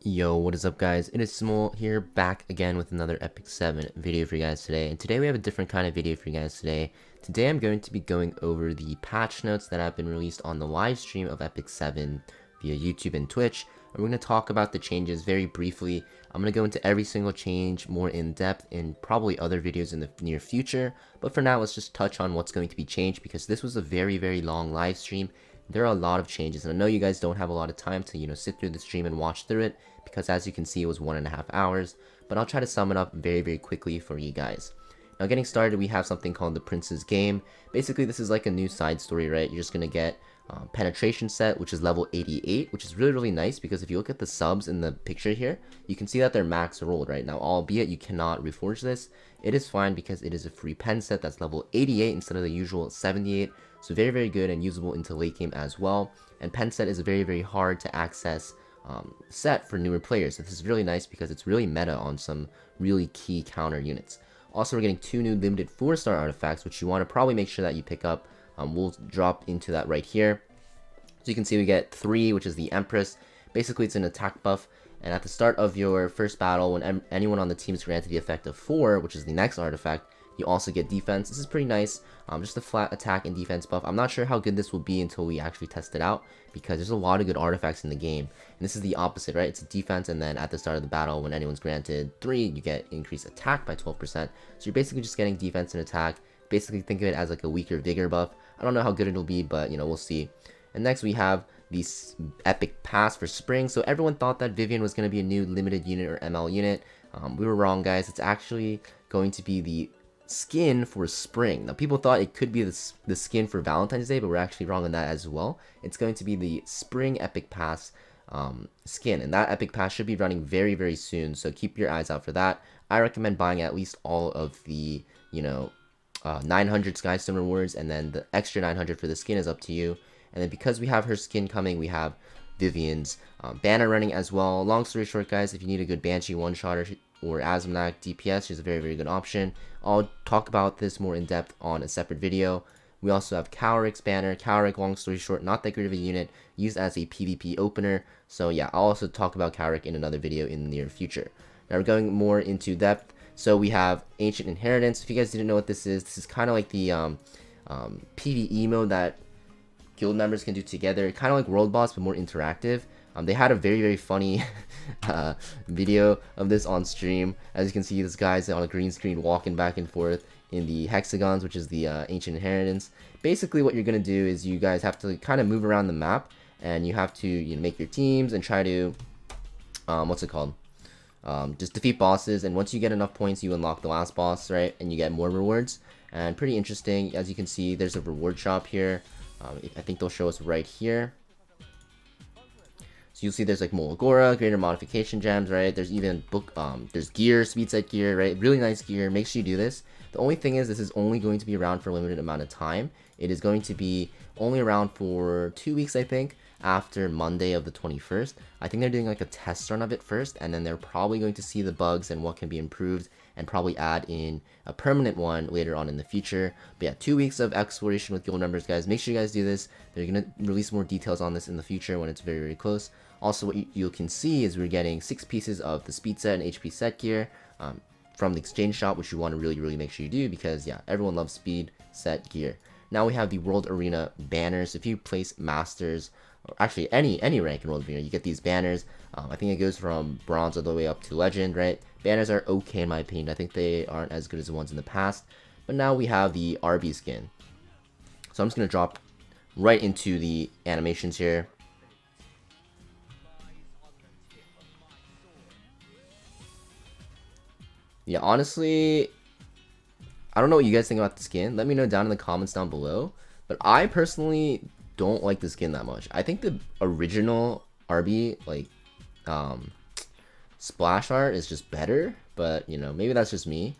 Yo, what is up guys? It is Samool here, back again with another Epic 7 video for you guys today. And today we have a different kind of video for you guys today. Today I'm going to be going over the patch notes that have been released on the live stream of Epic 7 via YouTube and Twitch. And we're going to talk about the changes very briefly. I'm going to go into every single change more in depth in probably other videos in the near future. But for now, let's just touch on what's going to be changed, because this was a very long live stream. There are a lot of changes, and I know you guys don't have a lot of time to, sit through the stream and watch through it, because as you can see, it was 1.5 hours, but I'll try to sum it up very quickly for you guys. Now, getting started, we have something called the Prince's Game. Basically, this is like a new side story, right? You're just gonna get penetration set, which is level 88, which is really nice, because if you look at the subs in the picture here, you can see that they're max rolled right now. Albeit you cannot reforge this, it is fine because it is a free pen set that's level 88 instead of the usual 78. So very good and usable into late game as well. And pen set is a very hard to access set for newer players. So this is really nice because it's really meta on some really key counter units. Also, we're getting 2 new limited 4-star artifacts, which you want to probably make sure that you pick up. We'll drop into that right here. So you can see we get 3, which is the Empress. Basically, it's an attack buff. And at the start of your first battle, when anyone on the team is granted the effect of 4, which is the next artifact, you also get defense. This is pretty nice. Just a flat attack and defense buff. I'm not sure how good this will be until we actually test it out, because there's a lot of good artifacts in the game. And this is the opposite, right? It's a defense, and then at the start of the battle, when anyone's granted 3, you get increased attack by 12%. So you're basically just getting defense and attack. Basically think of it as like a weaker vigor buff. I don't know how good it'll be, but we'll see. And next we have the epic pass for spring. So everyone thought that Vivian was going to be a new limited unit or ML unit. We were wrong, guys. It's actually going to be the skin for spring. Now, people thought it could be the skin for Valentine's Day, but we're actually wrong on that as well. It's going to be the spring epic pass skin, and that epic pass should be running very soon, so keep your eyes out for that. I recommend buying at least all of the 900 Skystone rewards, and then the extra 900 for the skin is up to you. And then because we have her skin coming, we have Vivian's banner running as well. Long story short, guys, if you need a good Banshee one-shotter or Azumnak DPS, she's a very good option. I'll talk about this more in depth on a separate video. We also have Cowrick's banner. Cowrick, long story short, not that great of a unit, used as a PvP opener. So yeah, I'll also talk about Cowrick in another video in the near future. Now we're going more into depth. So we have Ancient Inheritance. If you guys didn't know what this is kind of like the PvE mode that guild members can do together, kind of like World Boss but more interactive. They had a very funny video of this on stream. As you can see, this guy's on a green screen walking back and forth in the hexagons, which is the Ancient Inheritance. Basically what you're going to do is you guys have to kind of move around the map, and you have to make your teams and try to just defeat bosses. And once you get enough points, you unlock the last boss, right? And you get more rewards. And pretty interesting. As you can see, there's a reward shop here. I think they'll show us right here. So you'll see there's like Molagora, greater modification gems, right? There's even there's gear, speed set gear, right? Really nice gear. Make sure you do this. The only thing is, this is only going to be around for a limited amount of time. It is going to be only around for 2 weeks, I think, after Monday of the 21st. I think they're doing like a test run of it first, and then they're probably going to see the bugs and what can be improved, and probably add in a permanent one later on in the future. But yeah, 2 weeks of exploration with guild members, guys. Make sure you guys do this. They're going to release more details on this in the future when it's very close. Also, what you can see is we're getting 6 pieces of the speed set and HP set gear from the exchange shop, which you want to really make sure you do, because yeah, everyone loves speed set gear. Now we have the World Arena banners. If you place Masters, or actually any rank in World Arena, you get these banners. I think it goes from Bronze all the way up to Legend, right? Banners are okay in my opinion. I think they aren't as good as the ones in the past. But now we have the RB skin. So I'm just going to drop right into the animations here. Yeah, honestly, I don't know what you guys think about the skin. Let me know down in the comments down below. But I personally don't like the skin that much. I think the original RB splash art is just better, but maybe that's just me.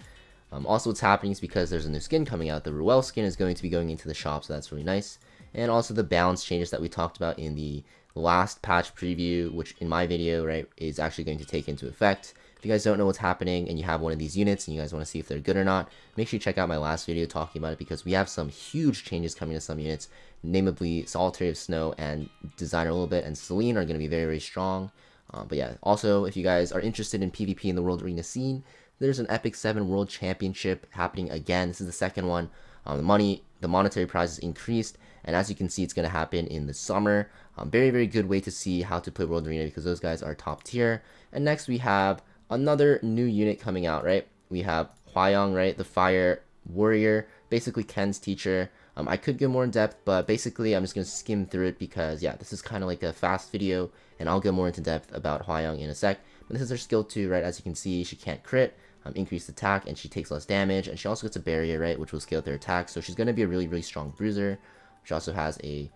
Also, what's happening is because there's a new skin coming out. The Ruel skin is going to be going into the shop, so that's really nice. And also the balance changes that we talked about in the last patch preview, which in my video, right, is actually going to take into effect. If you guys don't know what's happening and you have one of these units and you guys want to see if they're good or not, make sure you check out my last video talking about it, because we have some huge changes coming to some units, namely Solitary of Snow and Designer a little bit, and Celine are going to be very, very strong. But yeah, also, if you guys are interested in PvP in the World Arena scene, there's an Epic 7 World Championship happening again. This is the second one. The monetary prize is increased, and as you can see, it's going to happen in the summer. Very, very good way to see how to play World Arena, because those guys are top tier. And next we have another new unit coming out, right? We have Hwayoung, right? The Fire Warrior, basically Ken's teacher. I could go more in depth, but basically I'm just going to skim through it because, yeah, this is kind of like a fast video, and I'll go more into depth about Hwayoung in a sec. But this is her skill 2, right? As you can see, she can't crit, increased attack, and she takes less damage, and she also gets a barrier, right, which will scale with her attack. So she's going to be a really, really strong bruiser. She also has a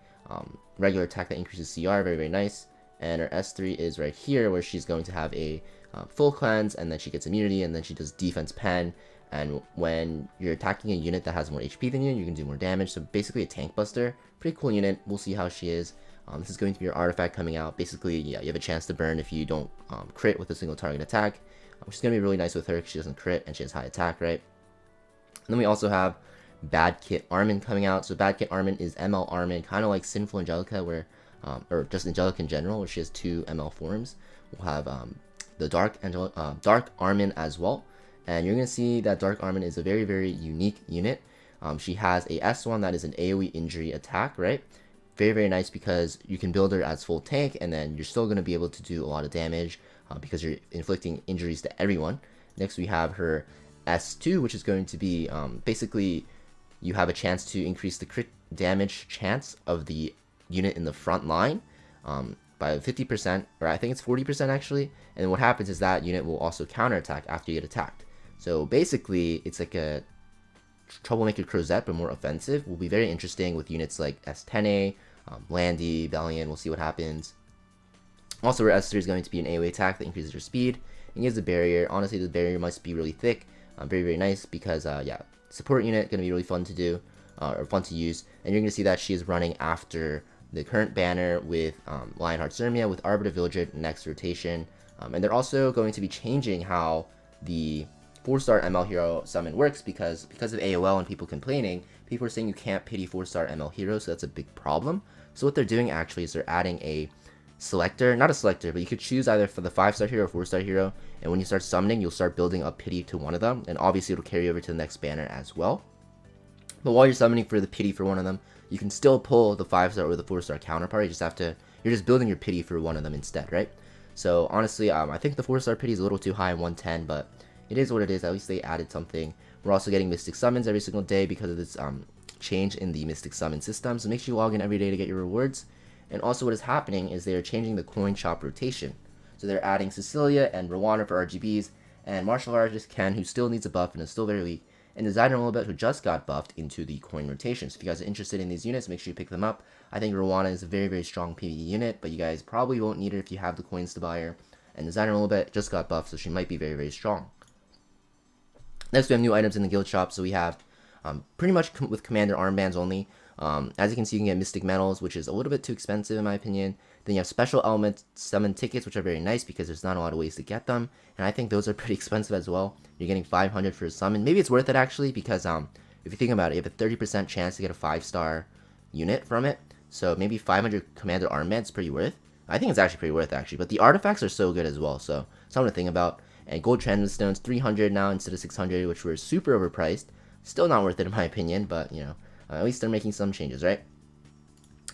regular attack that increases CR, very, very nice. And her S3 is right here, where she's going to have a full cleanse, and then she gets immunity, and then she does defense pen. And when you're attacking a unit that has more HP than you can do more damage. So basically a tank buster. Pretty cool unit. We'll see how she is. This is going to be your artifact coming out. Basically, yeah, you have a chance to burn if you don't crit with a single target attack, which is going to be really nice with her because she doesn't crit and she has high attack, right? And then we also have Bad Kit Armin coming out. So Bad Kit Armin is ML Armin, kind of like Sinful Angelica, where, or just Angelica in general, where she has 2 ML forms. We'll have the Dark Armin as well. And you're going to see that Dark Armin is a very, very unique unit. She has a S1 that is an AoE injury attack, right? Very, very nice because you can build her as full tank, and then you're still going to be able to do a lot of damage because you're inflicting injuries to everyone. Next, we have her S2, which is going to be basically you have a chance to increase the crit damage chance of the unit in the front line by 50%, or I think it's 40% actually. And then what happens is that unit will also counterattack after you get attacked. So basically, it's like a Troublemaker Crozet, but more offensive. Will be very interesting with units like S10A, Landy, Bellion. We'll see what happens. Also, her S3 is going to be an AoE attack that increases her speed and gives a barrier. Honestly, the barrier must be really thick. Very, very nice because, yeah, support unit going to be really fun to do, or fun to use. And you're going to see that she is running after the current banner with Lionheart Zermia with Arbiter Villager next rotation. And they're also going to be changing how the 4-star ML hero summon works because of AOL and people complaining, people are saying you can't pity 4-star ML heroes, so that's a big problem. So what they're doing actually is they're adding a selector, not a selector, but you could choose either for the 5-star hero or 4-star hero, and when you start summoning, you'll start building up pity to one of them, and obviously it'll carry over to the next banner as well. But while you're summoning for the pity for one of them, you can still pull the 5-star or the 4-star counterpart. You're just building your pity for one of them instead, right? So honestly, I think the 4-star pity is a little too high, 110, but it is what it is. At least they added something. We're also getting Mystic Summons every single day because of this change in the Mystic Summon system. So make sure you log in every day to get your rewards. And also what is happening is they are changing the coin shop rotation. So they're adding Cecilia and Rowana for RGBs, and Martial Artist Ken, who still needs a buff and is still very weak, and Designer a little bit, who just got buffed into the coin rotation. So if you guys are interested in these units, make sure you pick them up. I think Rowana is a very, very strong PvE unit, but you guys probably won't need her if you have the coins to buy her. And Designer a little bit just got buffed, so she might be very, very strong. Next, we have new items in the guild shop. So we have pretty much with commander armbands only. As you can see, you can get Mystic Medals, which is a little bit too expensive in my opinion. Then you have special element summon tickets, which are very nice because there's not a lot of ways to get them. And I think those are pretty expensive as well. You're getting 500 for a summon. Maybe it's worth it actually because if you think about it, you have a 30% chance to get a 5-star unit from it. So maybe 500 commander armbands is pretty worth. I think it's actually pretty worth actually. But the artifacts are so good as well, so something to think about. And gold transmit stones, 300 now instead of 600, which were super overpriced. Still not worth it in my opinion, but you know, at least they're making some changes, right?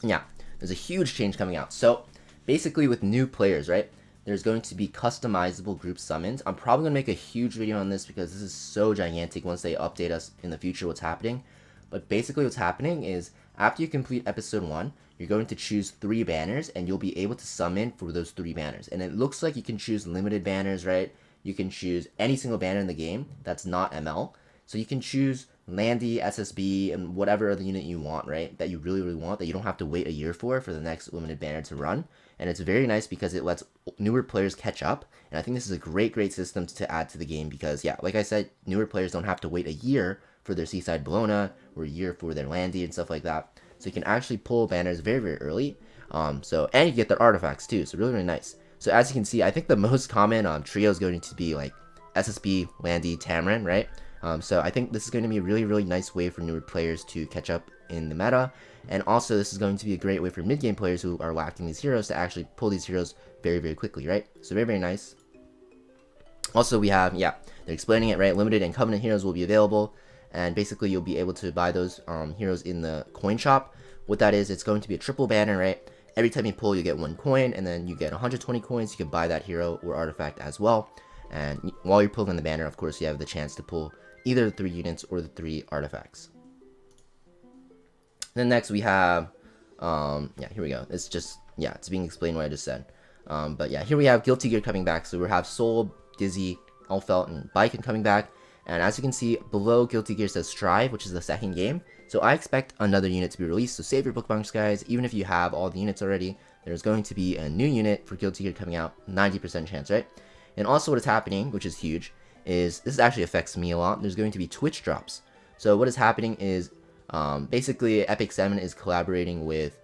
And yeah, there's a huge change coming out. So basically with new players, right, there's going to be customizable group summons. I'm probably going to make a huge video on this because this is so gigantic once they update us in the future what's happening. But basically what's happening is after you complete episode 1, you're going to choose 3 banners and you'll be able to summon for those 3 banners. And it looks like you can choose limited banners, right? You can choose any single banner in the game that's not ML. So you can choose Landy, SSB, and whatever other unit you want, right? That you really, really want, that you don't have to wait a year for the next limited banner to run. And it's very nice because it lets newer players catch up. And I think this is a great, great system to add to the game because, yeah, like I said, newer players don't have to wait a year for their Seaside Bologna or a year for their Landy and stuff like that. So you can actually pull banners very, very early. And you get their artifacts too, so really, really nice. So as you can see, I think the most common trio is going to be like SSB, Landy, Tamarin, right? So I think this is going to be a really nice way for newer players to catch up in the meta, and also this is going to be a great way for mid-game players who are lacking these heroes to actually pull these heroes very quickly, right? So very nice. Also we have, yeah, they're explaining it, right? Limited and Covenant heroes will be available, and basically you'll be able to buy those heroes in the coin shop. What that is, it's going to be a triple banner, right? Every time you pull, you get 1 coin, and then you get 120 coins. You can buy that hero or artifact as well. And while you're pulling the banner, of course, you have the chance to pull either the 3 units or the 3 artifacts. Then next we have, yeah, here we go. It's just, yeah, it's being explained what I just said. But yeah, here we have Guilty Gear coming back. So we have Soul, Dizzy, Elfelt, and Baiken coming back. And as you can see, below Guilty Gear says Strive, which is the second game. So I expect another unit to be released, so save your bookmarks, guys. Even if you have all the units already, there's going to be a new unit for Guilty Gear coming out, 90% chance, right? And also what is happening, which is huge, is this actually affects me a lot. There's going to be Twitch drops. So what is happening is, basically Epic 7 is collaborating with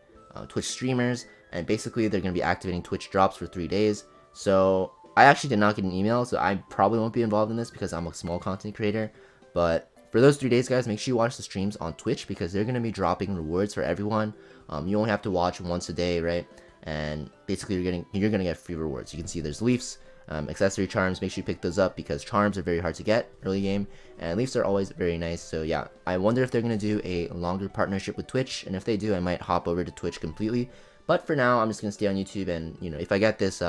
Twitch streamers, and basically they're going to be activating Twitch drops for 3 days. So I actually did not get an email, so I probably won't be involved in this because I'm a small content creator, but for those 3 days, guys, make sure you watch the streams on Twitch because they're going to be dropping rewards for everyone. You only have to watch once a day, right? And basically you're gonna get free rewards. You can see there's Leafs, accessory charms. Make sure you pick those up because charms are very hard to get early game, and Leafs are always very nice. So yeah, I wonder if they're going to do a longer partnership with Twitch, and if they do, I might hop over to Twitch completely. But for now, I'm just going to stay on YouTube, and you know, if I get this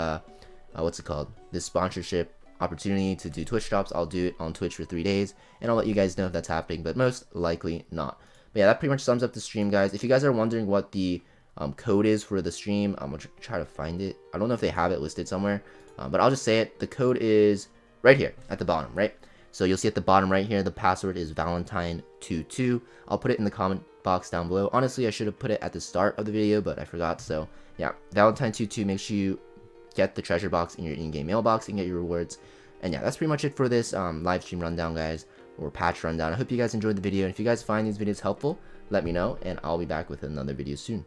what's it called, this sponsorship opportunity to do Twitch drops, I'll do it on Twitch for 3 days, and I'll let you guys know if that's happening, but most likely not. But yeah, that pretty much sums up the stream, guys. If you guys are wondering what the code is for the stream, I'm gonna try to find it. I don't know if they have it listed somewhere, but I'll just say it. The code is right here at the bottom, right? So you'll see at the bottom right here, the password is Valentine22. I'll put it in the comment box down below. Honestly, I should have put it at the start of the video, but I forgot. So yeah, Valentine22, make sure you get the treasure box in your in-game mailbox and get your rewards. And yeah, that's pretty much it for this live stream rundown, guys, or patch rundown. I hope you guys enjoyed the video, and if you guys find these videos helpful, let me know, and I'll be back with another video soon.